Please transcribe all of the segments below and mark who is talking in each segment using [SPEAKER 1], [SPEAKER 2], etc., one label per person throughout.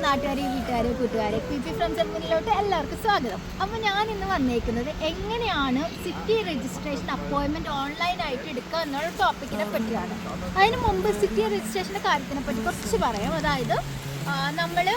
[SPEAKER 1] നാട്ടുകാരെ, വീട്ടുകാരെ, കൂട്ടുകാരെ, PP ഫ്രം ജർമ്മനിയിലോട്ട് എല്ലാവർക്കും സ്വാഗതം. അപ്പോൾ ഞാൻ ഇന്ന് വന്നേക്കുന്നത് എങ്ങനെയാണ് സിറ്റി രജിസ്ട്രേഷൻ അപ്പോയിൻമെൻറ്റ് ഓൺലൈനായിട്ട് എടുക്കുക എന്നുള്ള ടോപ്പിക്കിനെ പറ്റിയാണ്. അതിന് മുമ്പ് സിറ്റി രജിസ്ട്രേഷൻ്റെ കാര്യത്തിനെ പറ്റി കുറച്ച് പറയാം. അതായത് നമ്മൾ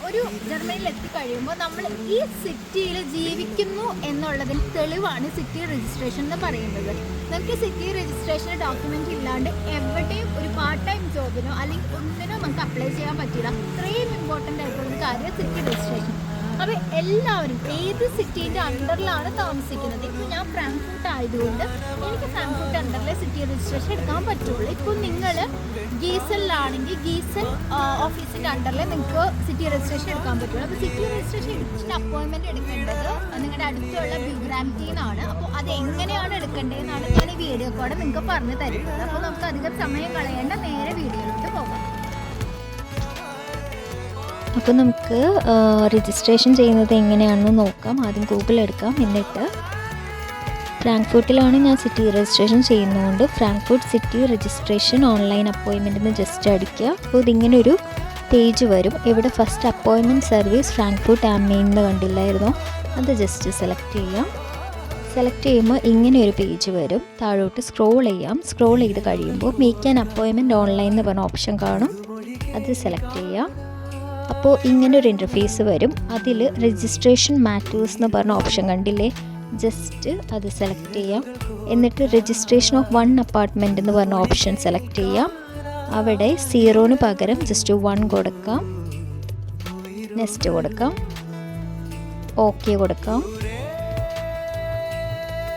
[SPEAKER 1] ഒരു ജർമ്മനിയിൽ എത്തിക്കഴിയുമ്പോൾ നമ്മൾ ഈ സിറ്റിയിൽ ജീവിക്കുന്നു എന്നുള്ളതിന് തെളിവാണ് സിറ്റി രജിസ്ട്രേഷൻ എന്ന് പറയുന്നത്. നമുക്ക് സിറ്റി രജിസ്ട്രേഷൻ ഡോക്യുമെൻ്റ് ഇല്ലാണ്ട് എവിടെയും ഒരു പാർട്ട് ടൈം ജോബിനോ അല്ലെങ്കിൽ ഒന്നിനോ നമുക്ക് അപ്ലൈ ചെയ്യാൻ പറ്റില്ല. അത്രയും ഇമ്പോർട്ടൻ്റ് ആയിട്ടുള്ളൊരു കാര്യം സിറ്റി രജിസ്ട്രേഷൻ. അപ്പോൾ എല്ലാവരും ഏത് സിറ്റീൻ്റെ അണ്ടറിലാണ് താമസിക്കുന്നത്. ഇപ്പോൾ ഞാൻ ഫ്രാങ്ക്ഫർട്ട് ആയതുകൊണ്ട് എനിക്ക് ഫ്രാങ്ക്ഫർട്ട് അണ്ടറിലെ സിറ്റി രജിസ്ട്രേഷൻ എടുക്കാൻ പറ്റുള്ളൂ. ഇപ്പോൾ നിങ്ങൾ ഗീസലിലാണെങ്കിൽ ഗീസൽ ഓഫീസിൻ്റെ അണ്ടറിൽ നിങ്ങൾക്ക് സിറ്റി രജിസ്ട്രേഷൻ എടുക്കാൻ പറ്റുള്ളൂ. അപ്പോൾ സിറ്റി രജിസ്ട്രേഷൻ എടുത്തിട്ട് അപ്പോയിൻമെൻറ്റ് എടുക്കേണ്ടത് നിങ്ങളുടെ അടുത്തുള്ള ബിഗ്രാംറ്റിന്നാണ്. അപ്പോൾ അത് എങ്ങനെയാണ് എടുക്കേണ്ടതെന്നാണ് ഞാൻ ഈ വീഡിയോ കൂടെ നിങ്ങൾക്ക് പറഞ്ഞു തരുന്നത്. അപ്പോൾ നമുക്ക് അധികം സമയം കളയേണ്ട നേരെ വീഡിയോയിലോട്ട് പോകാം.
[SPEAKER 2] അപ്പോൾ നമുക്ക് രജിസ്ട്രേഷൻ ചെയ്യുന്നത് എങ്ങനെയാണെന്ന് നോക്കാം. ആദ്യം ഗൂഗിൾ എടുക്കാം. എന്നിട്ട് ഫ്രാങ്ക്ഫർട്ടിലാണ് ഞാൻ സിറ്റി രജിസ്ട്രേഷൻ ചെയ്യുന്നതുകൊണ്ട് Frankfurt city registration online appointment എന്ന് ജസ്റ്റ് അടിക്കുക. അപ്പോൾ ഇതിങ്ങനെ ഒരു പേജ് വരും. ഇവിടെ ഫസ്റ്റ് അപ്പോയിൻമെൻറ്റ് സർവീസ് ഫ്രാങ്ക്ഫർട്ട് ആം മെയിൻ എന്ന് കണ്ടില്ലായിരുന്നോ, അത് ജസ്റ്റ് സെലക്ട് ചെയ്യാം. സെലക്ട് ചെയ്യുമ്പോൾ ഇങ്ങനെ ഒരു പേജ് വരും. താഴോട്ട് സ്ക്രോൾ ചെയ്യാം. സ്ക്രോൾ ചെയ്ത് കഴിയുമ്പോൾ മേക്ക് ആൻ അപ്പോയിൻമെൻറ്റ് ഓൺലൈൻ എന്ന് പറഞ്ഞ ഓപ്ഷൻ കാണും. അത് സെലക്ട് ചെയ്യാം. അപ്പോൾ ഇങ്ങനൊരു ഇൻ്റർഫേസ് വരും. അതിൽ രജിസ്ട്രേഷൻ മാറ്റേഴ്സ് എന്ന് പറഞ്ഞ ഓപ്ഷൻ കണ്ടില്ലേ, ജസ്റ്റ് അത് സെലക്ട് ചെയ്യാം. എന്നിട്ട് രജിസ്ട്രേഷൻ ഓഫ് 1 അപ്പാർട്ട്മെൻറ്റ് എന്ന് പറഞ്ഞ ഓപ്ഷൻ സെലക്ട് ചെയ്യാം. അവിടെ 0 പകരം ജസ്റ്റ് 1 കൊടുക്കാം. നെക്സ്റ്റ് കൊടുക്കാം. ഓക്കെ കൊടുക്കാം.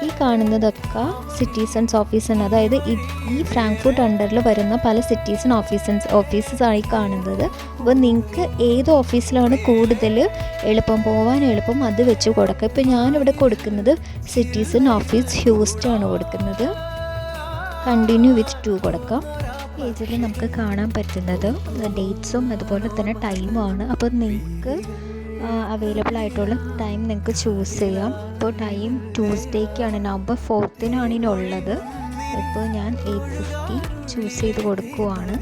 [SPEAKER 2] ഈ കാണുന്നതൊക്കെ സിറ്റിസൺസ് ഓഫീസാണ്. അതായത് ഈ ഫ്രാങ്ക്ഫർട്ട് അണ്ടറിൽ വരുന്ന പല സിറ്റീസൺ ഓഫീസസാണ് ഈ കാണുന്നത്. അപ്പോൾ നിങ്ങൾക്ക് ഏത് ഓഫീസിലാണ് കൂടുതൽ എളുപ്പം പോകാൻ എളുപ്പം അത് വെച്ച് കൊടുക്കുക. ഇപ്പോൾ ഞാനിവിടെ കൊടുക്കുന്നത് സിറ്റിസൺ ഓഫീസ് ഹ്യൂസ്റ്റൺ ആണ് കൊടുക്കുന്നത്. കണ്ടിന്യൂ വിത്ത് 2 കൊടുക്കാം. പേജിൽ നമുക്ക് കാണാൻ പറ്റുന്നത് ഡേറ്റ്സും അതുപോലെ തന്നെ ടൈമുമാണ്. അപ്പോൾ നിങ്ങൾക്ക് അവൈലബിൾ ആയിട്ടുള്ള ടൈം നിങ്ങൾക്ക് ചൂസ് ചെയ്യാം. ഇപ്പോൾ ടൈം ട്യൂസ്ഡേക്കാണ്, നവംബർ 4-നാണ് ഇതിനുള്ളത്. ഇപ്പോൾ ഞാൻ 8:50 ചൂസ് ചെയ്ത് കൊടുക്കുവാണ്.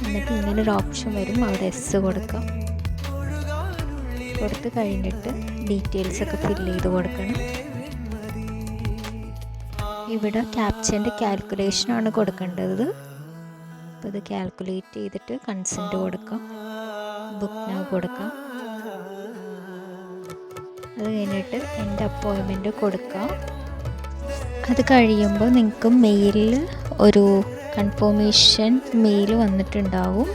[SPEAKER 2] എന്നിട്ട് ഇങ്ങനൊരു ഓപ്ഷൻ വരും, അവിടെ എസ് കൊടുക്കാം. കൊടുത്ത് കഴിഞ്ഞിട്ട് ഡീറ്റെയിൽസൊക്കെ ഫില്ല് ചെയ്ത് കൊടുക്കണം. ഇവിടെ ക്യാപ്ചൻ്റെ കാൽക്കുലേഷനാണ് കൊടുക്കേണ്ടത്. അപ്പോൾ ഇത് കാൽക്കുലേറ്റ് ചെയ്തിട്ട് കൺസെൻറ്റ് കൊടുക്കാം. ബുക്ക് നൗ കൊടുക്കാം. അത് കഴിഞ്ഞിട്ട് എൻ്റെ അപ്പോയിൻമെൻറ്റ് കൊടുക്കാം. അത് കഴിയുമ്പോൾ നിങ്ങൾക്ക് മെയിലിൽ ഒരു കൺഫർമേഷൻ മെയിൽ വന്നിട്ടുണ്ടാവും.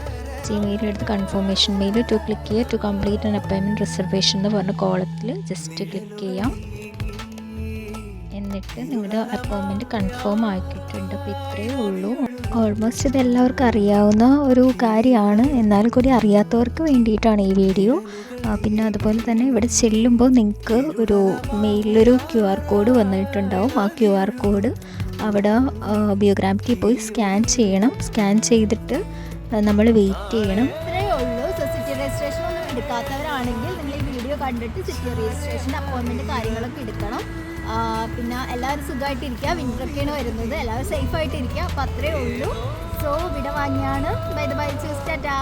[SPEAKER 2] ജിമെയിൽ എടുത്ത് കൺഫർമേഷൻ മെയിൽ ടു ക്ലിക്ക് ചെയ്യുക to complete an appointment reservation എന്ന് പറഞ്ഞ കോളത്തിൽ ജസ്റ്റ് ക്ലിക്ക് ചെയ്യാം. എന്നിട്ട് നിങ്ങളുടെ അപ്പോയിൻമെൻറ്റ് കൺഫേം ആക്കിയിട്ടുണ്ട്. അപ്പോൾ ഇത്രയേ ഉള്ളൂ. ഓൾമോസ്റ്റ് ഇതെല്ലാവർക്കും അറിയാവുന്ന ഒരു കാര്യമാണ്. എന്നാൽ കൂടി അറിയാത്തവർക്ക് വേണ്ടിയിട്ടാണ് ഈ വീഡിയോ. പിന്നെ അതുപോലെ തന്നെ ഇവിടെ ചെല്ലുമ്പോൾ നിങ്ങൾക്ക് ഒരു മെയിലൊരു QR കോഡ് വന്നിട്ടുണ്ടാവും. ആ QR കോഡ് അവിടെ ബയോഗ്രാഫിയിൽ പോയി സ്കാൻ ചെയ്യണം. സ്കാൻ ചെയ്തിട്ട് നമ്മൾ വെയിറ്റ് ചെയ്യണം.
[SPEAKER 1] ഇത്രയേ ഉള്ളൂ. സോ സിറ്റി രജിസ്ട്രേഷൻ ഒന്നും എടുക്കാത്തവരാണെങ്കിൽ നിങ്ങൾ ഈ വീഡിയോ കണ്ടിട്ട് സിറ്റി രജിസ്ട്രേഷൻ്റെ അപ്പോയിൻമെൻറ്റ് കാര്യങ്ങളൊക്കെ എടുക്കണം. പിന്നെ എല്ലാവരും സുഖമായിട്ടിരിക്കുക. വിൻ്ററൊക്കെയാണ് വരുന്നത്. എല്ലാവരും സേഫായിട്ടിരിക്കുക. അപ്പോൾ അത്രയേ ഉള്ളൂ. സോ വിട വാങ്ങിയാണ്. ബൈ ചൂസ് ടാറ്റാ.